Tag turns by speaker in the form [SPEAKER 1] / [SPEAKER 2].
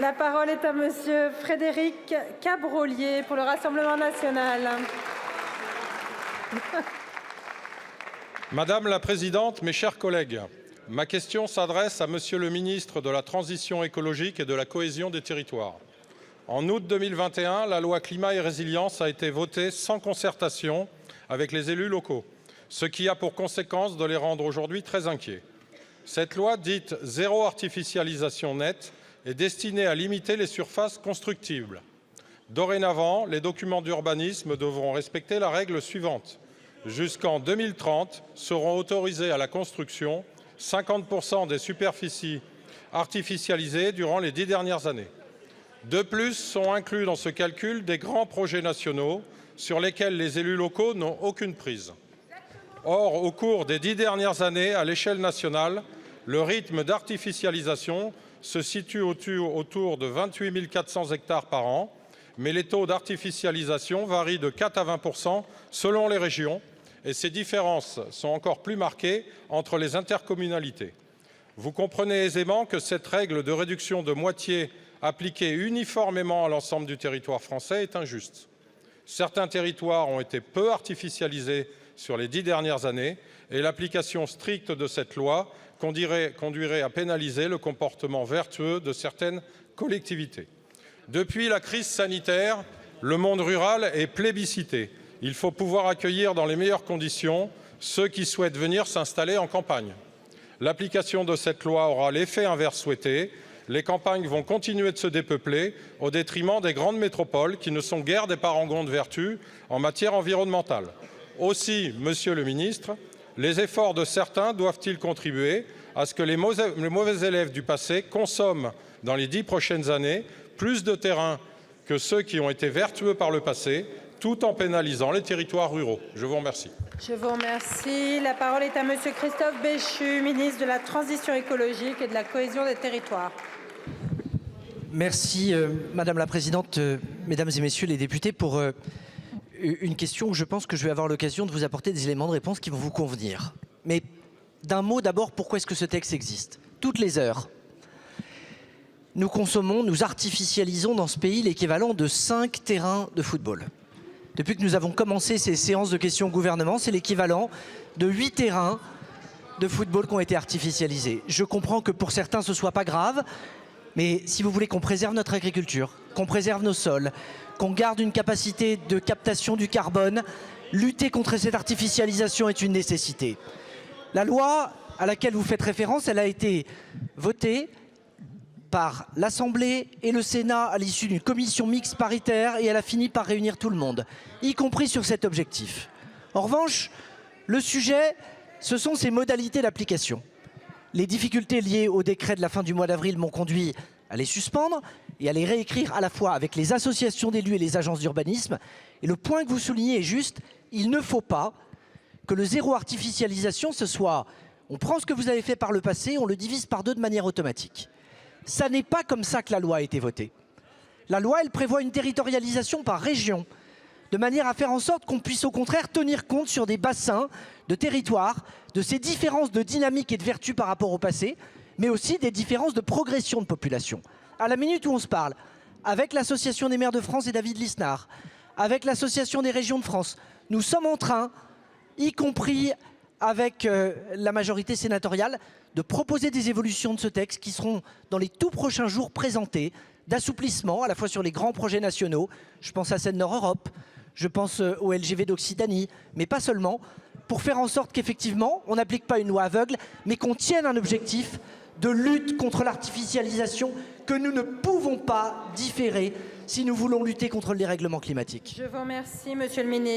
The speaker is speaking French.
[SPEAKER 1] La parole est à monsieur Frédéric Cabrolier pour le Rassemblement national.
[SPEAKER 2] Madame la Présidente, mes chers collègues, ma question s'adresse à Monsieur le ministre de la Transition écologique et de la cohésion des territoires. En août 2021, la loi Climat et Résilience a été votée sans concertation avec les élus locaux, ce qui a pour conséquence de les rendre aujourd'hui très inquiets. Cette loi, dite « zéro artificialisation nette », est destinée à limiter les surfaces constructibles. Dorénavant, les documents d'urbanisme devront respecter la règle suivante. Jusqu'en 2030, seront autorisés à la construction 50% des superficies artificialisées durant les 10 dernières années. De plus, sont inclus dans ce calcul des grands projets nationaux sur lesquels les élus locaux n'ont aucune prise. Or, au cours des 10 dernières années, à l'échelle nationale, le rythme d'artificialisation se situe autour de 28 400 hectares par an, mais les taux d'artificialisation varient de 4 à 20% selon les régions, et ces différences sont encore plus marquées entre les intercommunalités. Vous comprenez aisément que cette règle de réduction de moitié appliquée uniformément à l'ensemble du territoire français est injuste. Certains territoires ont été peu artificialisés sur les 10 dernières années et l'application stricte de cette loi conduirait à pénaliser le comportement vertueux de certaines collectivités. Depuis la crise sanitaire, le monde rural est plébiscité. Il faut pouvoir accueillir dans les meilleures conditions ceux qui souhaitent venir s'installer en campagne. L'application de cette loi aura l'effet inverse souhaité. Les campagnes vont continuer de se dépeupler au détriment des grandes métropoles qui ne sont guère des parangons de vertu en matière environnementale. Aussi, Monsieur le ministre, les efforts de certains doivent-ils contribuer à ce que les mauvais élèves du passé consomment dans les 10 prochaines années plus de terrain que ceux qui ont été vertueux par le passé, tout en pénalisant les territoires ruraux. Je vous remercie.
[SPEAKER 1] Je vous remercie. La parole est à monsieur Christophe Béchu, ministre de la Transition écologique et de la cohésion des territoires.
[SPEAKER 3] Merci Madame la Présidente, Mesdames et Messieurs les députés, pour une question où je pense que je vais avoir l'occasion de vous apporter des éléments de réponse qui vont vous convenir. Mais d'un mot d'abord, pourquoi est-ce que ce texte existe? Toutes les heures, nous consommons, nous artificialisons dans ce pays l'équivalent de 5 terrains de football. Depuis que nous avons commencé ces séances de questions au gouvernement, c'est l'équivalent de 8 terrains de football qui ont été artificialisés. Je comprends que pour certains ce soit pas grave, mais si vous voulez qu'on préserve notre agriculture, qu'on préserve nos sols, qu'on garde une capacité de captation du carbone, lutter contre cette artificialisation est une nécessité. La loi à laquelle vous faites référence, elle a été votée par l'Assemblée et le Sénat à l'issue d'une commission mixte paritaire et elle a fini par réunir tout le monde, y compris sur cet objectif. En revanche, le sujet, ce sont ses modalités d'application. Les difficultés liées au décret de la fin du mois d'avril m'ont conduit à les suspendre et à les réécrire à la fois avec les associations d'élus et les agences d'urbanisme. Et le point que vous soulignez est juste, il ne faut pas que le zéro artificialisation, ce soit, on prend ce que vous avez fait par le passé, on le divise par 2 de manière automatique. Ça n'est pas comme ça que la loi a été votée. La loi, elle prévoit une territorialisation par région, de manière à faire en sorte qu'on puisse au contraire tenir compte sur des bassins de territoire, de ces différences de dynamique et de vertu par rapport au passé, mais aussi des différences de progression de population. À la minute où on se parle, avec l'Association des maires de France et David Lisnard, avec l'Association des régions de France, nous sommes en train, y compris avec la majorité sénatoriale, de proposer des évolutions de ce texte qui seront dans les tout prochains jours présentées, d'assouplissement à la fois sur les grands projets nationaux, je pense à Seine-Nord Europe, je pense au LGV d'Occitanie, mais pas seulement, pour faire en sorte qu'effectivement, on n'applique pas une loi aveugle, mais qu'on tienne un objectif de lutte contre l'artificialisation que nous ne pouvons pas différer si nous voulons lutter contre le dérèglement climatique.
[SPEAKER 1] Je vous remercie, monsieur le ministre.